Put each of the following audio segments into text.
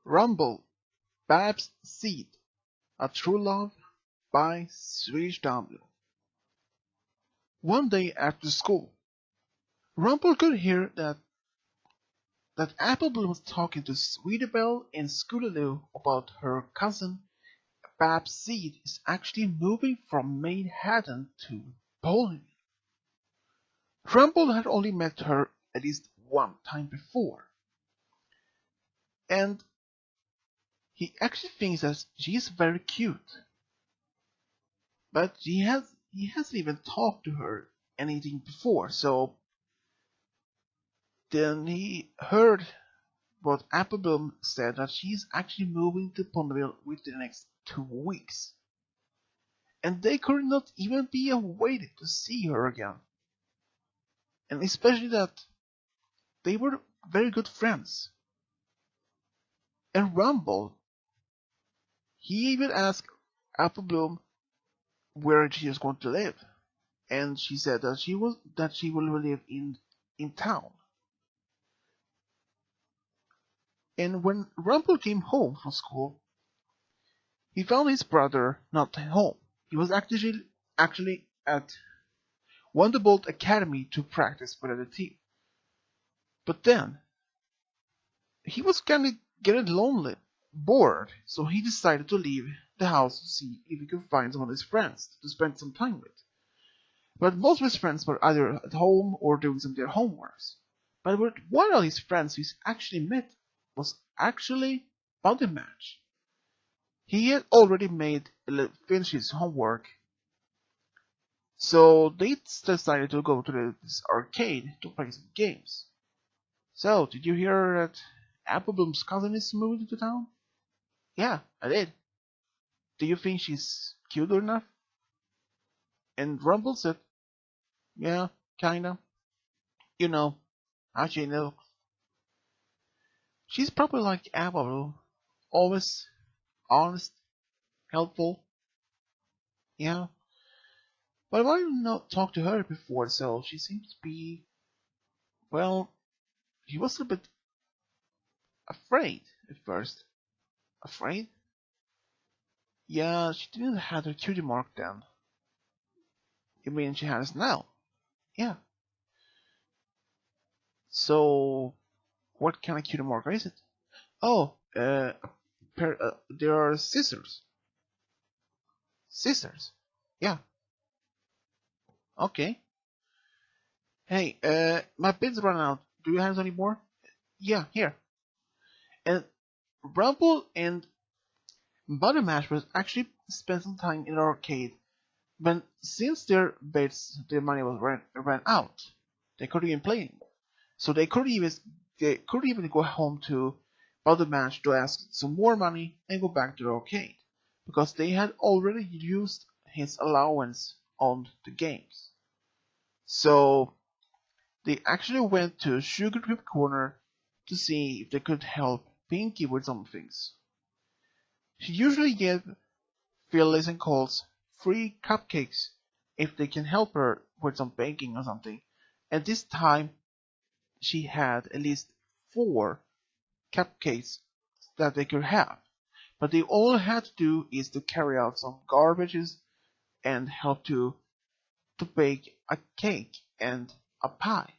Rumble, Bab's Seed, A True Love by Swedish W. One day after school, Rumble could hear that Applebloom was talking to Sweetibelle and Scootaloo about her cousin Bab's Seed is actually moving from Manhattan to Poland. Rumble had only met her at least one time before, and he actually thinks that she's very cute. But he hasn't even talked to her anything before, so then he heard what Applebloom said that she's actually moving to Ponyville within the next 2 weeks. And they could not even be awaited to see her again. And especially that they were very good friends. And Rumble, he even asked Applebloom where she was going to live. And she said that she will live in town. And when Rumble came home from school, he found his brother not at home. He was actually at Wonderbolt Academy to practice for the team. But then, he was kind of getting lonely, bored, so he decided to leave the house to see if he could find some of his friends to spend some time with. But most of his friends were either at home or doing some of their homeworks. But one of his friends he actually met was actually Body Match. He had already finished his homework, so they decided to go to this arcade to play some games. So, did you hear that Applebloom's cousin is moving to town? Yeah, I did. Do you think she's cute enough? And Rumble said, yeah, kinda. You know, how she looks. She's probably like Applebloom, always honest, helpful. Yeah. But why did you not talk to her before? So she seems to be, well, she was a bit afraid at first. Afraid? Yeah, she didn't have her cutie mark then. You mean she has now? Yeah. So, what kind of cutie mark is it? Oh, there are scissors. Scissors? Yeah. Okay. Hey, my bid's run out. Do you have any more? Yeah, here. And Rumble and Buttermash was actually spent some time in the arcade, but since their money was ran out, they couldn't even play anymore. So they couldn't even go home to Buttermash to ask some more money and go back to the arcade, because they had already used his allowance on the games. So they actually went to Sugar Trip Corner to see if they could help Pinky with some things. She usually gave Phyllis and Coles free cupcakes if they can help her with some baking or something, and this time she had at least 4 cupcakes that they could have, but they all had to do is to carry out some garbages and help to bake a cake and a pie.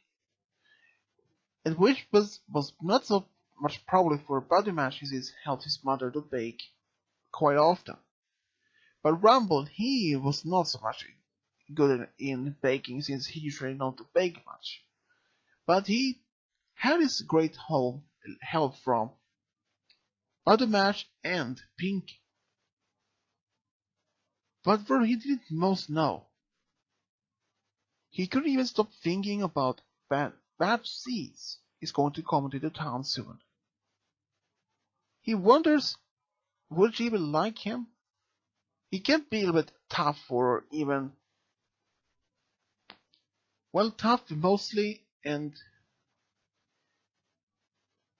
And which was not so much probably for Buddy Mash, as he helped his mother to bake quite often. But Rumble, he was not so much good in baking, since he usually not to bake much. But he had his great help from Buddy Mash and Pink. But what he didn't most know, he couldn't even stop thinking about Bad Seeds is going to come into the town soon. He wonders, would she even like him? He can be a little bit tough, or even, well, tough mostly and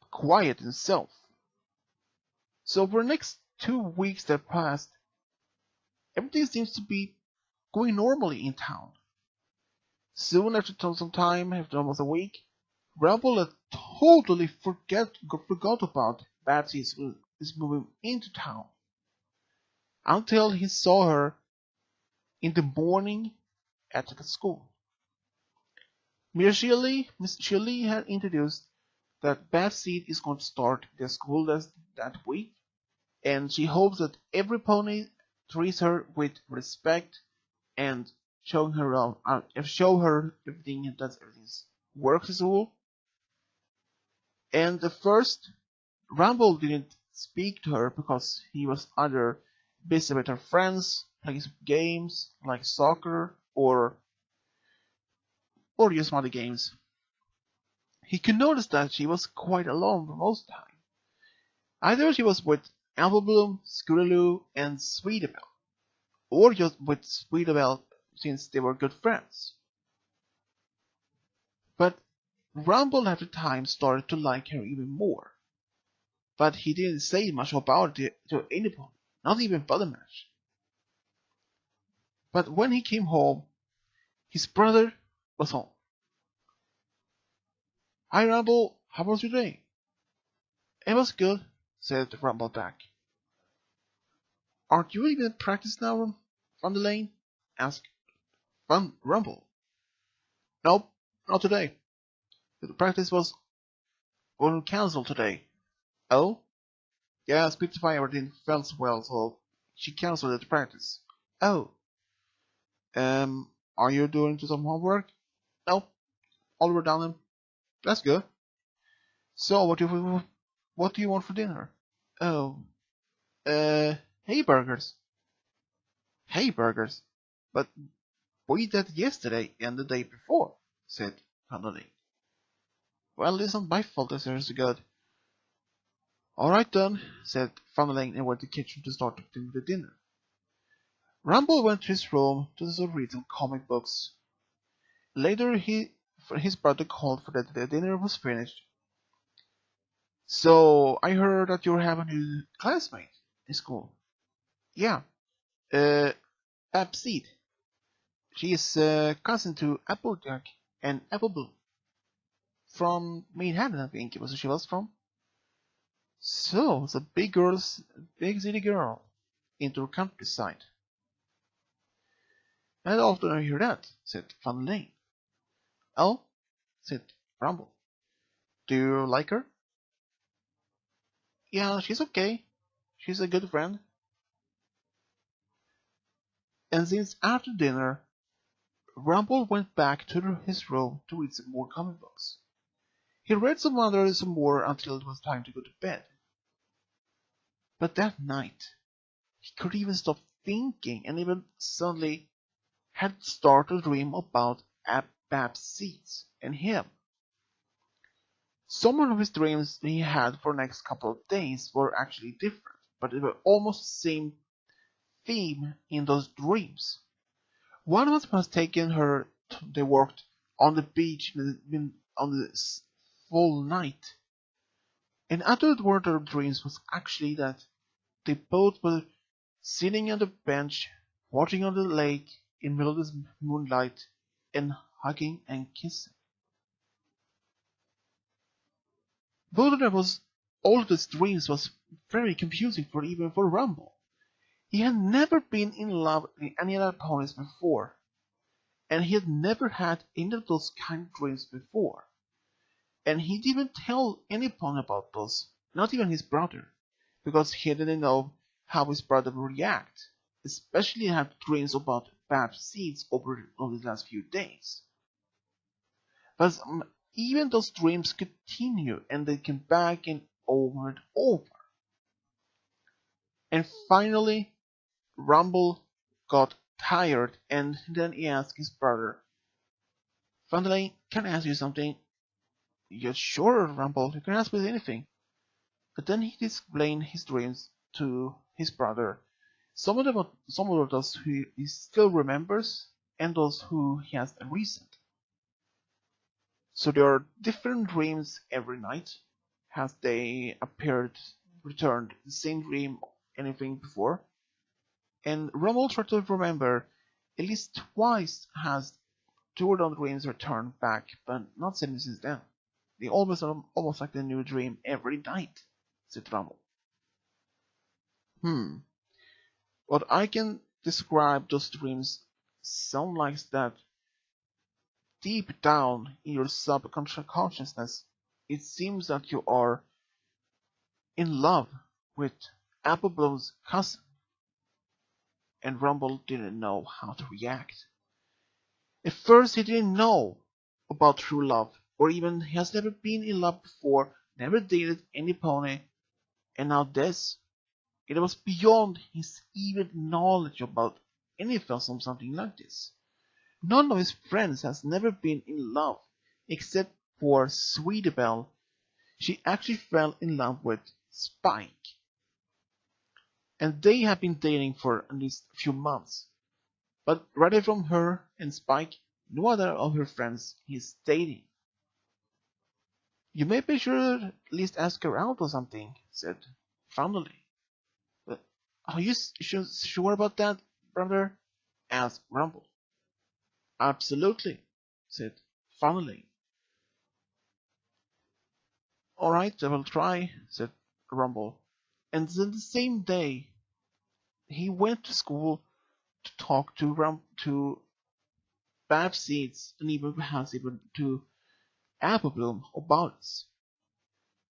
quiet himself. So for the next 2 weeks that passed, everything seems to be going normally in town. Soon after some time, after almost a week, Rumble had totally forgot about Betsy is moving into town, until he saw her in the morning at the school. Miss Shirley had introduced that Betsy is going to start the school that week, and she hopes that every pony treats her with respect and show her everything works as well. And the first Rumble didn't speak to her because he was either busy with her friends, playing games like soccer or just other games. He could notice that she was quite alone for most of the time. Either she was with Applebloom, Scootaloo, and Sweetabelle, or just with Sweetabelle since they were good friends. But Rumble after time started to like her even more. But he didn't say much about it to anyone, not even Buttermash. But when he came home, his brother was home. "Hi Rumble, how was your day?" "It was good," said Rumble back. "Aren't you even in practice now, Van der Lane?" asked Rumble. "Nope, not today. The practice was cancelled today." "Oh?" "Yeah, Spitfire didn't feel well, so she cancelled the practice." "Oh. Are you doing some homework?" "Nope, all were done." "That's good. So, what do you want for dinner?" "Oh, hamburgers." "Hamburgers? But we did yesterday and the day before," said Connolly. "Well, it isn't my fault that they're so good." "All right then," said Van der Lane and went to the kitchen to start cooking the dinner. Rumble went to his room to read some comic books. Later, his brother called for that the dinner was finished. "So, I heard that you have a new classmate in school." "Yeah, uh, Babseed. She is cousin to Applejack and Applebloom. From Manhattan, I think it was she was from." "So, the big city girl into the countryside." "And often I hear that," said Van Lane. "Oh," said Rumble. "Do you like her?" "Yeah, she's okay. She's a good friend." And since after dinner, Rumble went back to his room to read some more comic books. He read some more until it was time to go to bed. But that night, he couldn't even stop thinking, and even suddenly had started to dream about Bab's seeds and him. Some of his dreams he had for the next couple of days were actually different, but it were almost the same theme in those dreams. One of us taken her. They worked on the beach on the full night, and other one of their dreams was actually that they both were sitting on the bench, watching on the lake in the middle of the moonlight, and hugging and kissing. Both of them was all of these dreams was very confusing for even for Rumble. He had never been in love with any other ponies before, and he had never had any of those kind of dreams before. And he didn't even tell any pony about those, not even his brother, because he didn't know how his brother would react, especially had dreams about bad seeds over the last few days. But even those dreams continue, and they came back and over. And finally, Rumble got tired, and then he asked his brother, "Van der Lane, can I ask you something?" "Yeah, sure, Rumble, you can ask me anything." But then he explained his dreams to his brother. Some of those who he still remembers, and those who he has recent. So there are different dreams every night. Has they returned the same dream, anything before? And Rumble tried to remember at least twice has two of those dreams returned back, but not since then. They almost are almost like a new dream every night. said Rumble. What I can describe those dreams sound like that deep down in your subconsciousness, it seems that you are in love with Apple Bloom's cousin. And Rumble didn't know how to react. At first he didn't know about true love, or even he has never been in love before, never dated any pony, and now this. It was beyond his even knowledge about anything from something like this. None of his friends has never been in love, except for Sweetie Belle. She actually fell in love with Spike, and they have been dating for at least a few months. But rather from her and Spike, no other of her friends he's dating. You may be sure at least ask her out or something, said fondly. But are you sure about that, brother? Asked Rumble. Absolutely, said fondly. Alright, I will try, said Rumble. And then the same day, he went to school to talk to Babseeds and even perhaps even to Applebloom about it.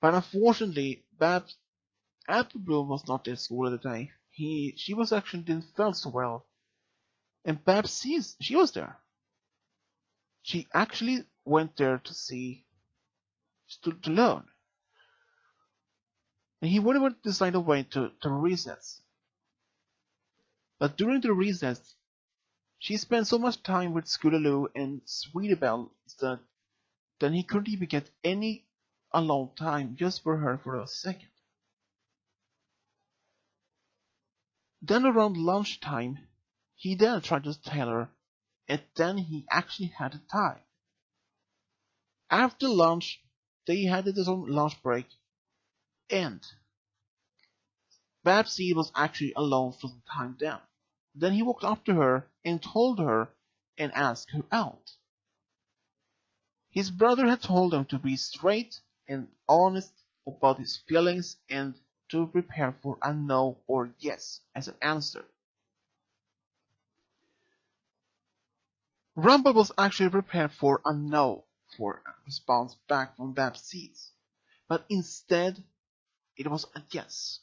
But unfortunately, Applebloom was not at school at the time. She was actually didn't feel so well, and Babseeds she was there. She actually went there to see to learn, and he wouldn't decide a way to recess. But during the recess, she spent so much time with Scootaloo and Sweetie Belle that he couldn't even get any alone time just for her for a second. Then around lunchtime, he then tried to tell her, and then he actually had the time. After lunch, they had their own lunch break, and Babsy was actually alone for some time then. Then he walked up to her and told her and asked her out. His brother had told him to be straight and honest about his feelings and to prepare for a no or yes as an answer. Rumble was actually prepared for a no for a response back from Babsy, but instead it was a yes.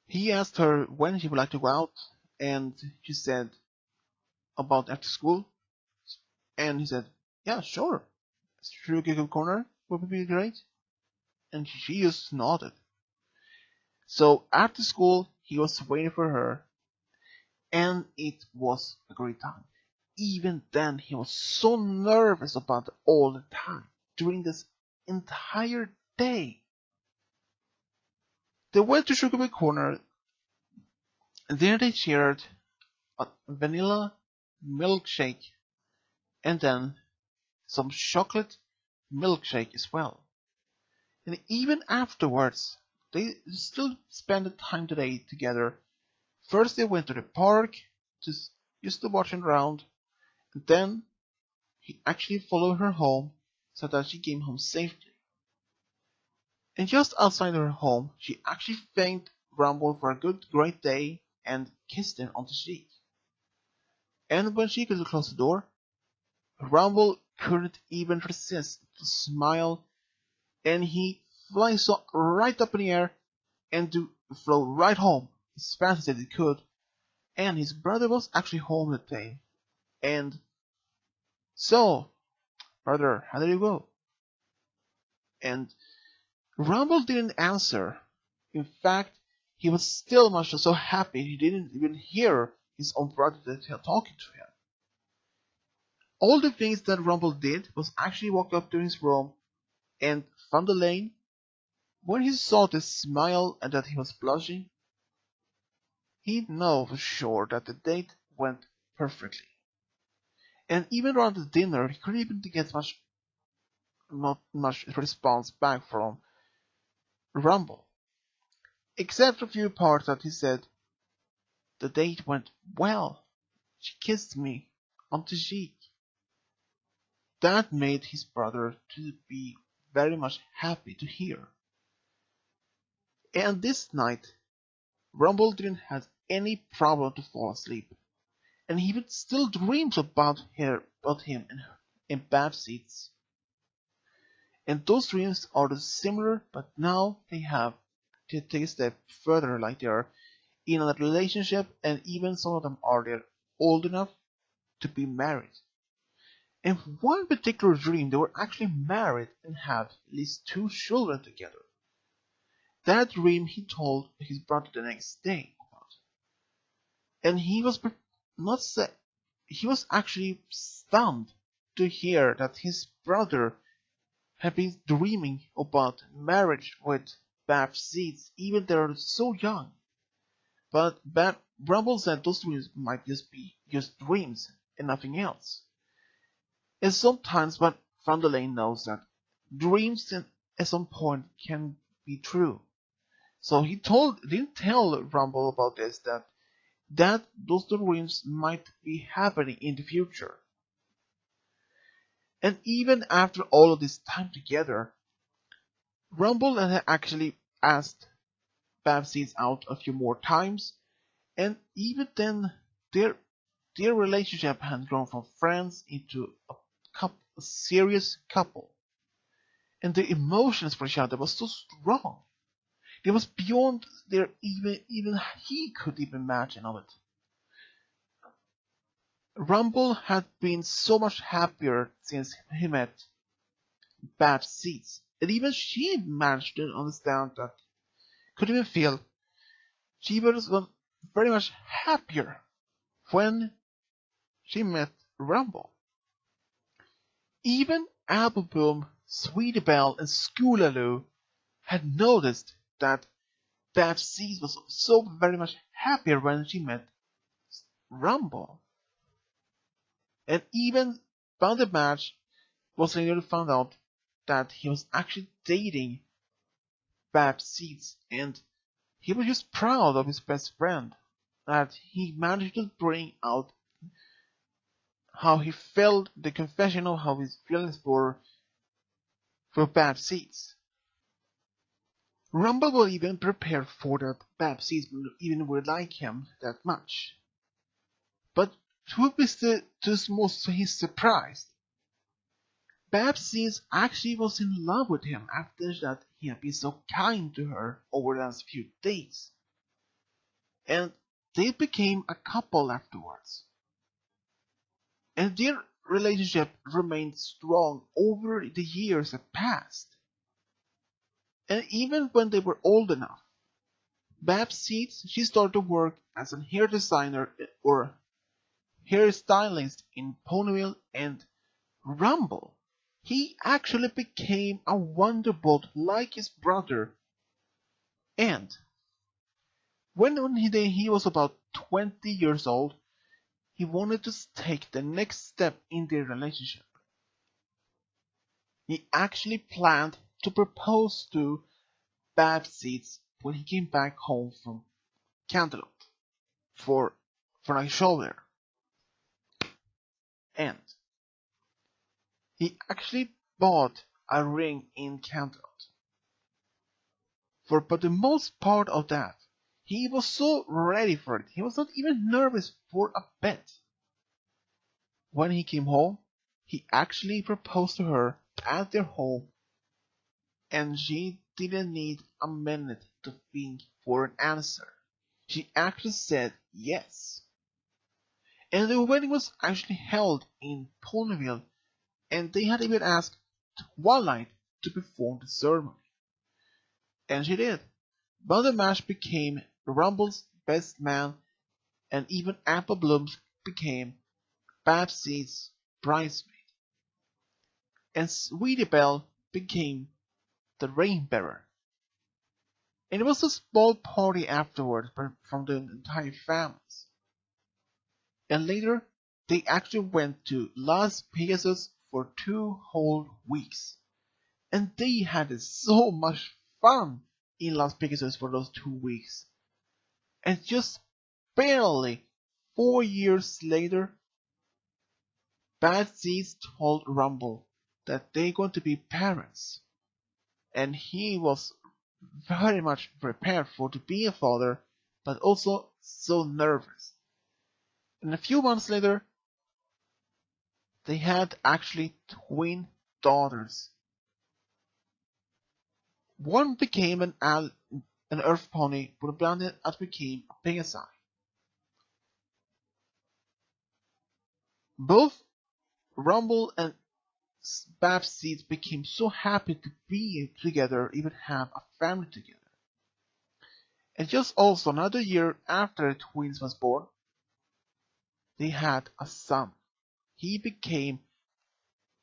He asked her when she would like to go out, and she said about after school, and he said, yeah, sure. Sugar Corner would be great. And she just nodded. So after school, he was waiting for her, and it was a great time. Even then, he was so nervous about it all the time, during this entire day. They went to Sugar Corner, and there they shared a vanilla milkshake, and then some chocolate milkshake as well. And even afterwards, they still spent the time today together. First they went to the park just to watch around, and then he actually followed her home so that she came home safely. And just outside her home, she actually thanked Rumble for a great day and kissed him on the cheek. And when she could close the door, Rumble couldn't even resist the smile, and he flies right up in the air and flew right home as fast as he could. And his brother was actually home that day. And so, brother, how did it go? And Rumble didn't answer. In fact, he was still much so happy he didn't even hear his own brother talking to him. All the things that Rumble did was actually walk up to his room and found the lane. When he saw the smile and that he was blushing, he knew for sure that the date went perfectly. And even around the dinner, he couldn't even get not much response back from Rumble. Except a few parts that he said, the date went well. She kissed me on the cheek. That made his brother to be very much happy to hear. And this night, Rumble didn't have any problem to fall asleep, and he would still dreams about him in Babsie's. And those dreams are similar, but now they have to take a step further, like they are in a relationship, and even some of them are there old enough to be married. In one particular dream, they were actually married and had at least 2 children together. That dream he told his brother the next day about, and he was not sa- he was actually stunned to hear that his brother had been dreaming about marriage with Babs, even they are so young. But Rumble said those dreams might just be just dreams and nothing else. And sometimes, but Van der Lane knows that dreams at some point can be true. So he didn't tell Rumble about this, that those dreams might be happening in the future. And even after all of this time together, Rumble had actually asked Babsies out a few more times, and even then, their relationship had grown from friends into a serious couple. And their emotions for each other was so strong. It was beyond their even he could even imagine of it. Rumble had been so much happier since he met Babsies, and even she managed to understand that, could even feel she was very much happier when she met Rumble. Even Appleboom, Sweetie Belle, and Scoolaloo had noticed that Babsies was so very much happier when she met Rumble. And even Bandersnatch was later found out that he was actually dating Babsies, and he was just proud of his best friend that he managed to bring out how he felt, the confession of how his feelings for Babsies. Rumble was even prepared for that Babsies even would like him that much. But to his surprise, Babsies actually was in love with him after that he had been so kind to her over the last few days. And they became a couple afterwards. And their relationship remained strong over the years that passed. And even when they were old enough, Babsies, she started to work as a hair designer or hairstylist in Ponyville, and Rumble. He actually became a wonderbolt like his brother, and when he was about 20 years old, he wanted to take the next step in their relationship. He actually planned to propose to Babsies when he came back home from Canterlot for a show there. And he actually bought a ring in Canterlot. But the most part of that, he was so ready for it. He was not even nervous for a bit. When he came home, he actually proposed to her at their home, and she didn't need a minute to think for an answer. She actually said yes. And the wedding was actually held in Ponyville, and they had even asked Twilight to perform the ceremony. And she did. Bandersnatch became Rumble's best man, and even Applebloom became Babsie's bridesmaid. And Sweetie Belle became the rain bearer. And it was a small party afterwards from the entire families. And later, they actually went to Las Vegas for 2 whole weeks. And they had so much fun in Las Vegas for those 2 weeks. And just barely 4 years later, Babsies told Rumble that they're going to be parents. And he was very much prepared for to be a father, but also so nervous. And a few months later, they had actually twin daughters. One became an earth pony, but a blondie that became a Pegasi. Both Rumble and Babseed became so happy to be together, even have a family together. And just also another year after the twins was born, they had a son. He became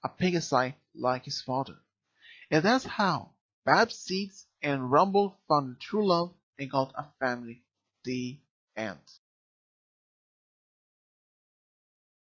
a Pegasi like his father. And that's how Babseed and Rumble found true love and got a family. The end.